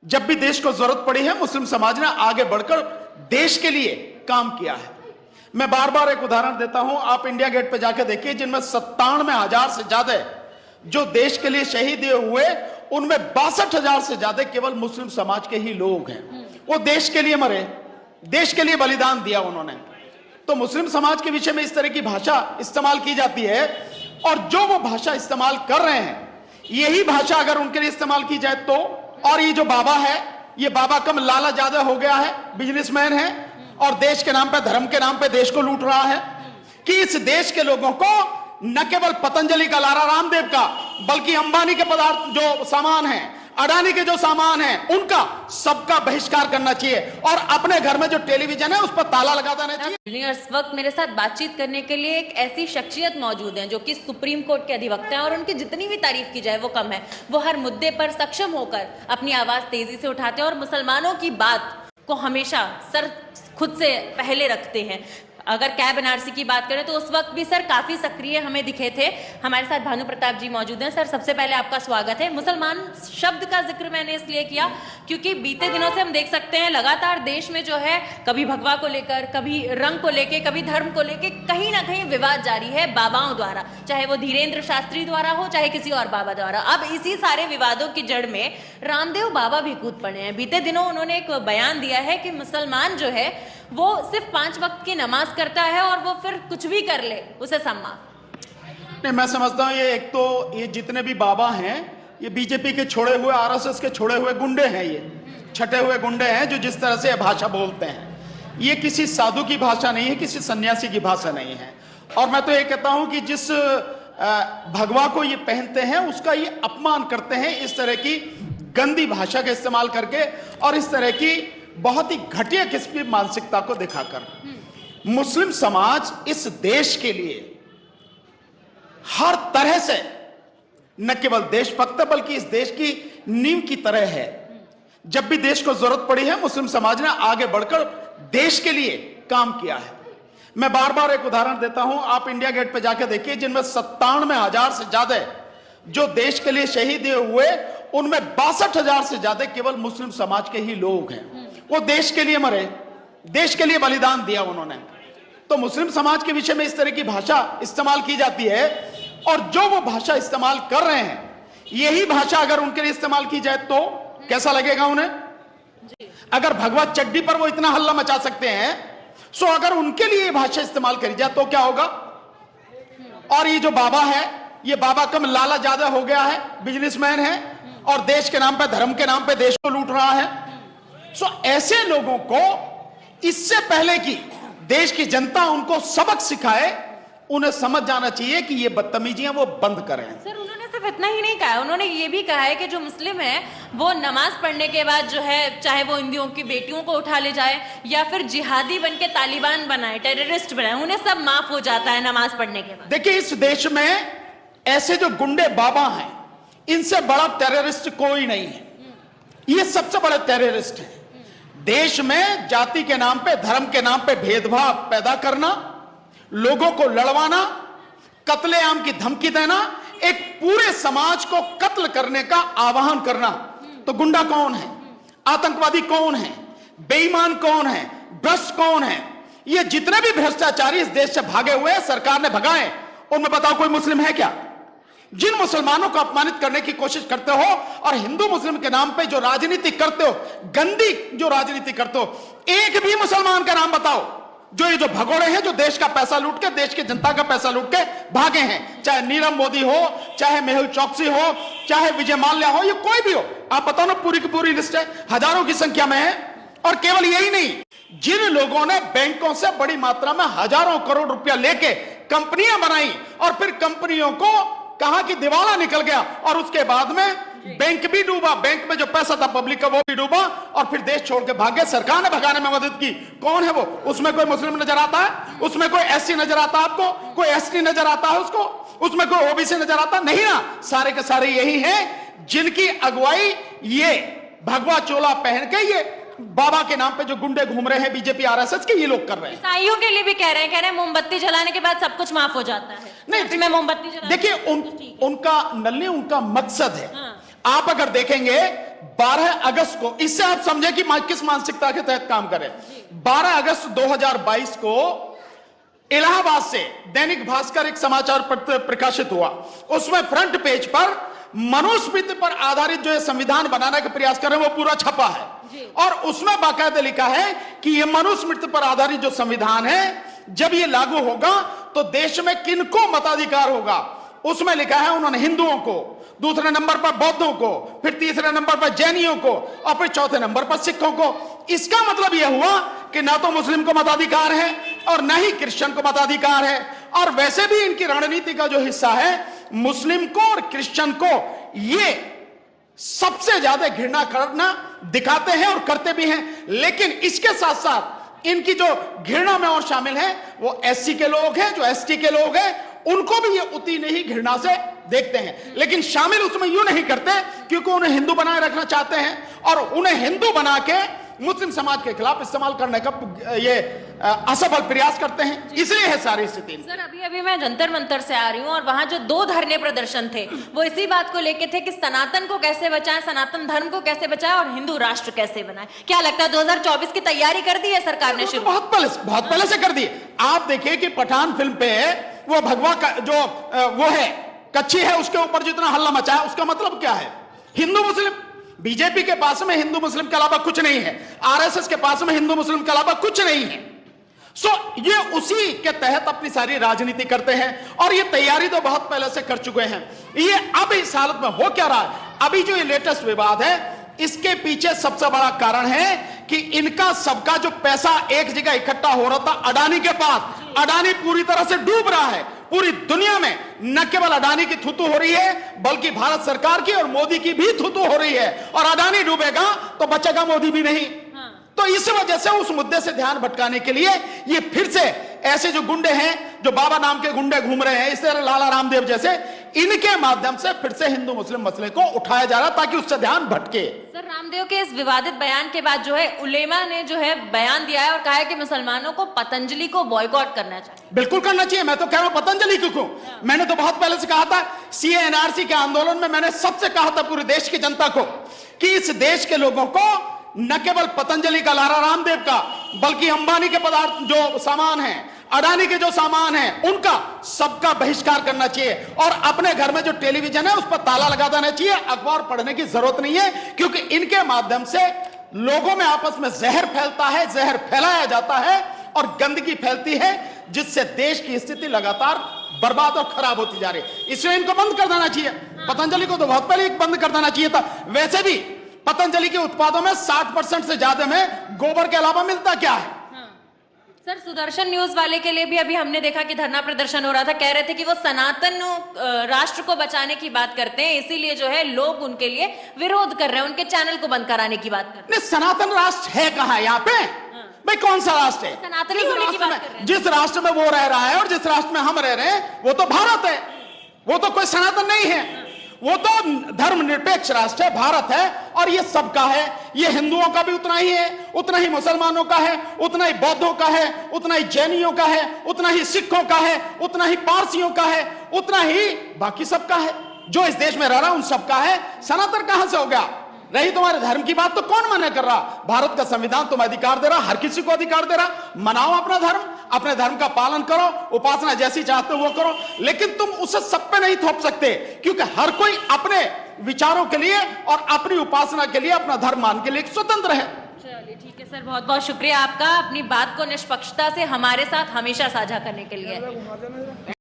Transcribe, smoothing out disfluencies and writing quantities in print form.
जब भी देश को जरूरत पड़ी है मुस्लिम समाज ने आगे बढ़कर देश के लिए काम किया है। मैं बार बार एक उदाहरण देता हूं, आप इंडिया गेट पे जाकर देखिए, जिनमें 97,000 से ज्यादा जो देश के लिए शहीद हुए, उनमें 62,000 से ज्यादा केवल मुस्लिम समाज के ही लोग हैं। वो देश के लिए मरे, देश के लिए बलिदान दिया उन्होंने। तो मुस्लिम समाज के विषय में इस तरह की भाषा इस्तेमाल की जाती है, और जो वो भाषा इस्तेमाल कर रहे हैं, यही भाषा अगर उनके लिए इस्तेमाल की जाए तो, और ये जो बाबा है, ये बाबा कम लाला ज्यादा हो गया है, बिजनेसमैन है और देश के नाम पे, धर्म के नाम पे देश को लूट रहा है, कि इस देश के लोगों को न केवल पतंजलि का, लाला रामदेव का, बल्कि अंबानी के पदार्थ जो सामान है, अडानी के जो सामान है, उनका सबका बहिष्कार करना चाहिए, और अपने घर में जो टेलीविजन है उस पर ताला लगा देना चाहिए। इस वक्त मेरे साथ बातचीत करने के लिए एक ऐसी शख्सियत मौजूद है जो कि सुप्रीम कोर्ट के अधिवक्ता हैं, और उनकी जितनी भी तारीफ की जाए वो कम है। वो हर मुद्दे पर सक्षम होकर अपनी आवाज तेजी से उठाते हैं और मुसलमानों की बात को हमेशा सर खुद से पहले रखते हैं। अगर कैब एनआरसी की बात करें तो उस वक्त भी सर काफी सक्रिय हमें दिखे थे। हमारे साथ भानु प्रताप जी मौजूद हैं। सर, सबसे पहले आपका स्वागत है। मुसलमान शब्द का जिक्र मैंने इसलिए किया क्योंकि बीते दिनों से हम देख सकते हैं लगातार देश में जो है, कभी भगवा को लेकर, कभी रंग को लेकर, कभी धर्म को लेकर कहीं ना कहीं विवाद जारी है बाबाओं द्वारा, चाहे वो धीरेन्द्र शास्त्री द्वारा हो, चाहे किसी और बाबा द्वारा। अब इसी सारे विवादों की जड़ में रामदेव बाबा भी कूद पड़े हैं। बीते दिनों उन्होंने एक बयान दिया है कि मुसलमान जो है वो सिर्फ 5 वक्त की नमाज करता है और वो फिर कुछ भी कर ले उसे सम्मान। नहीं, मैं समझता हूं ये, एक तो ये जितने भी बाबा हैं, ये बीजेपी के छोड़े हुए, आरएसएस के छोड़े हुए गुंडे हैं, ये छटे हुए गुंडे हैं जो जिस तरह से भाषा बोलते हैं। ये किसी साधु की भाषा नहीं है, किसी सन्यासी की भाषा नहीं है। और मैं तो ये कहता हूं कि जिस भगवा को ये पहनते हैं उसका ये अपमान करते हैं, इस तरह की गंदी भाषा का इस्तेमाल करके और इस तरह की बहुत ही घटिया किस्म की मानसिकता को दिखाकर। मुस्लिम समाज इस देश के लिए हर तरह से न केवल देशभक्त बल्कि इस देश की नींव की तरह है। जब भी देश को जरूरत पड़ी है मुस्लिम समाज ने आगे बढ़कर देश के लिए काम किया है। मैं बार बार एक उदाहरण देता हूं, आप इंडिया गेट पे जाकर देखिए, जिनमें 97,000 से ज्यादा जो देश के लिए शहीद हुए, उनमें 62,000 से ज्यादा केवल मुस्लिम समाज के ही लोग हैं। वो देश के लिए मरे, देश के लिए बलिदान दिया उन्होंने। तो मुस्लिम समाज के विषय में इस तरह की भाषा इस्तेमाल की जाती है, और जो वो भाषा इस्तेमाल कर रहे हैं, यही भाषा अगर उनके लिए इस्तेमाल की जाए तो कैसा लगेगा उन्हें? अगर भगवा चड्डी पर वो इतना हल्ला मचा सकते हैं, सो अगर उनके लिए भाषा इस्तेमाल करी जाए तो क्या होगा? और ये जो बाबा है, ये बाबा कम लाला ज्यादा हो गया है, बिजनेसमैन है और देश के नाम पे, धर्म के नाम पे देश को लूट रहा है। सो ऐसे लोगों को इससे पहले कि देश की जनता उनको सबक सिखाए, उन्हें समझ जाना चाहिए कि ये बदतमीजियां वो बंद करें। सर, उन्होंने सिर्फ इतना ही नहीं कहा, उन्होंने ये भी कहा है कि जो मुस्लिम है वो नमाज पढ़ने के बाद जो है, चाहे वो हिंदुओं की बेटियों को उठा ले जाए या फिर जिहादी बन के तालिबान बनाए, टेररिस्ट बनाए, उन्हें सब माफ हो जाता है नमाज पढ़ने के बाद। देखिए, इस देश में ऐसे जो गुंडे बाबा हैं, इनसे बड़ा टेररिस्ट कोई नहीं है। ये सबसे बड़े टेररिस्ट हैं। देश में जाति के नाम पे, धर्म के नाम पे भेदभाव पैदा करना, लोगों को लड़वाना, कत्लेआम की धमकी देना, एक पूरे समाज को कत्ल करने का आह्वान करना। तो गुंडा कौन है? आतंकवादी कौन है? बेईमान कौन है? भ्रष्ट कौन है? ये जितने भी भ्रष्टाचारी इस देश से भागे हुए हैं, सरकार ने भगाए, उनमें बताओ कोई मुस्लिम है क्या? जिन मुसलमानों को अपमानित करने की कोशिश करते हो और हिंदू मुस्लिम के नाम पे जो राजनीति करते हो, गंदी जो राजनीति करते हो, एक भी मुसलमान का नाम बताओ जो ये जो भगोड़े हैं, जो देश का पैसा लूट के, देश की जनता का पैसा लूट के भागे हैं। चाहे नीरव मोदी हो, चाहे मेहुल चौकसी हो, चाहे विजय माल्या हो, ये कोई भी हो, आप बताओ ना, पूरी की पूरी लिस्ट है, हजारों की संख्या में है। और केवल यही नहीं, जिन लोगों ने बैंकों से बड़ी मात्रा में हजारों करोड़ रुपया लेके कंपनियां बनाई और फिर कंपनियों को कहा कि दिवाला निकल गया, और उसके बाद में बैंक भी डूबा, बैंक में जो पैसा था पब्लिक का वो भी डूबा, और फिर देश छोड़ के भागे, सरकार ने भगाने में मदद की। कौन है वो? उसमें कोई मुस्लिम नजर आता है? उसमें कोई एससी नजर आता है आपको? कोई एसटी नजर आता है उसको? उसमें कोई ओबीसी नजर आता? नहीं ना, सारे के सारे यही हैं जिनकी अगुवाई ये भगवा चोला पहन के ये बाबा के नाम पे जो गुंडे घूम रहे हैं, बीजेपी आरएसएस के, ये लोग कर रहे हैं। ईसाइयों के लिए भी कह रहे हैं मोमबत्ती जलाने के बाद सब कुछ माफ हो जाता है। नहीं, मैं मोमबत्ती जला, देखिए उनका नल्ले, उनका मकसद है। हाँ। आप अगर देखेंगे 12 अगस्त को, इससे आप समझे कि किस मानसिकता के तहत काम करें। 12 अगस्त 2022 को इलाहाबाद से दैनिक भास्कर एक समाचार पत्र प्रकाशित हुआ। उसमें फ्रंट पेज पर मनुस्मृति पर आधारित जो संविधान बनाने का प्रयास कर रहे हैं वो पूरा छपा है, और उसमें बाकायदा लिखा है कि यह मनुस्मृति पर आधारित जो संविधान है जब ये लागू होगा तो देश में किनको मताधिकार होगा। उसमें लिखा है उन्होंने हिंदुओं को, दूसरे नंबर पर बौद्धों को, फिर तीसरे नंबर पर जैनियों को, और फिर चौथे नंबर पर सिखों को। इसका मतलब यह हुआ कि ना तो मुस्लिम को मताधिकार है और ना ही क्रिश्चियन को मताधिकार है। और वैसे भी इनकी रणनीति का जो हिस्सा है, मुस्लिम को और क्रिश्चियन को ये सबसे ज्यादा घृणा करना दिखाते हैं और करते भी हैं। लेकिन इसके साथ साथ इनकी जो घृणा में और शामिल है वो एससी के लोग हैं, जो एसटी के लोग हैं, उनको भी ये उतनी नहीं घृणा से देखते हैं। लेकिन शामिल उसमें यूं नहीं करते क्योंकि उन्हें हिंदू बनाए रखना चाहते हैं, और उन्हें हिंदू बना के मुस्लिम समाज के खिलाफ इस्तेमाल करने का ये असफल प्रयास करते हैं। इसलिए है सारी स्थिति। सर अभी मैं जंतर मंतर से आ रही हूँ और वहां जो 2 धरने प्रदर्शन थे वो इसी बात को लेके थे कि सनातन को कैसे बचाएं, सनातन धर्म को कैसे बचाएं और हिंदू राष्ट्र कैसे बनाएं। क्या लगता है 2024 की तैयारी कर दी है सरकार ने? शुरू बहुत पहले से कर दी। आप देखिए कि पठान फिल्म पे वो भगवा का जो वो है कच्ची है, उसके ऊपर जितना हल्ला मचाया, उसका मतलब क्या है? हिंदू मुस्लिम। बीजेपी के पास में हिंदू मुस्लिम के अलावा कुछ नहीं है, आरएसएस के पास में हिंदू मुस्लिम के अलावा कुछ नहीं है। सो ये उसी के तहत अपनी सारी राजनीति करते हैं, और ये तैयारी तो बहुत पहले से कर चुके हैं। ये अब इस हालत में हो क्या रहा है? अभी जो ये लेटेस्ट विवाद है, इसके पीछे सबसे बड़ा कारण है कि इनका सबका जो पैसा एक जगह इकट्ठा हो रहा था अडानी के पास, अडानी पूरी तरह से डूब रहा है। पूरी दुनिया में न केवल अडानी की थूथू हो रही है बल्कि भारत सरकार की और मोदी की भी थूथू हो रही है, और अडानी डूबेगा तो बचेगा मोदी भी नहीं। तो इस वजह से उस मुद्दे से ध्यान भटकाने के लिए ये फिर से ऐसे जो गुंडे हैं, जो बाबा नाम के गुंडे घूम रहे हैं, इस तरह लाला रामदेव जैसे, इनके माध्यम से फिर से हिंदू मुस्लिम मसले को उठाया जा रहा ताकि उससे ध्यान भटके। सर रामदेव के इस विवादित बयान के बाद जो है उलेमा ने जो है बयान दिया है और कहा है कि मुसलमानों को पतंजलि को बॉयकॉट करना चाहिए। बिल्कुल करना चाहिए। मैं तो कह रहा हूं पतंजलि क्यों? मैंने तो बहुत पहले से कहा था, सीए एनआरसी के आंदोलन में मैंने सबसे कहा था पूरे देश की जनता को कि इस देश के लोगों को न केवल पतंजलि का, लाला रामदेव का, बल्कि अंबानी के पदार्थ जो सामान है, अडानी के जो सामान है, उनका सबका बहिष्कार करना चाहिए। और अपने घर में जो टेलीविजन है उस पर ताला लगा देना चाहिए। अखबार पढ़ने की जरूरत नहीं है, क्योंकि इनके माध्यम से लोगों में आपस में जहर फैलता है, जहर फैलाया जाता है और गंदगी फैलती है, जिससे देश की स्थिति लगातार बर्बाद और खराब होती जा रही है। इसलिए इनको बंद कर देना चाहिए। पतंजलि को तो बहुत पहले बंद कर देना चाहिए था। वैसे भी पतंजलि के उत्पादों में 60% से ज्यादा में गोबर के अलावा मिलता क्या है? सर सुदर्शन न्यूज वाले के लिए भी अभी हमने देखा कि धरना प्रदर्शन हो रहा था। कह रहे थे कि वो सनातन राष्ट्र को बचाने की बात करते हैं, इसीलिए जो है लोग उनके लिए विरोध कर रहे हैं, उनके चैनल को बंद कराने की बात कर रहे हैं। सनातन राष्ट्र है कहाँ यहाँ पे? भाई कौन सा राष्ट्र है? सनातनी होने की बात कर रहे हैं। जिस राष्ट्र में वो रह रहा है और जिस राष्ट्र में हम रह रहे हैं वो तो भारत है, वो तो कोई सनातन नहीं है, वो तो धर्मनिरपेक्ष राष्ट्र है, भारत है, और ये सबका है। ये हिंदुओं का भी उतना ही है, उतना ही मुसलमानों का है, उतना ही बौद्धों का है, उतना ही जैनियों का है, उतना ही सिखों का है, उतना ही पारसियों का है, उतना ही बाकी सबका है। जो इस देश में रह रहा उन सबका है। सनातन कहां से हो गया? रही तुम्हारे धर्म की बात तो कौन मना कर रहा? भारत का संविधान तुम्हें अधिकार दे रहा, हर किसी को अधिकार दे रहा। मनाओ अपना धर्म, अपने धर्म का पालन करो, उपासना जैसी चाहते हो वो करो, लेकिन तुम उसे सब पे नहीं थोप सकते, क्योंकि हर कोई अपने विचारों के लिए और अपनी उपासना के लिए, अपना धर्म मान के लिए स्वतंत्र है। चलिए ठीक है सर, बहुत बहुत शुक्रिया आपका अपनी बात को निष्पक्षता से हमारे साथ हमेशा साझा करने के लिए।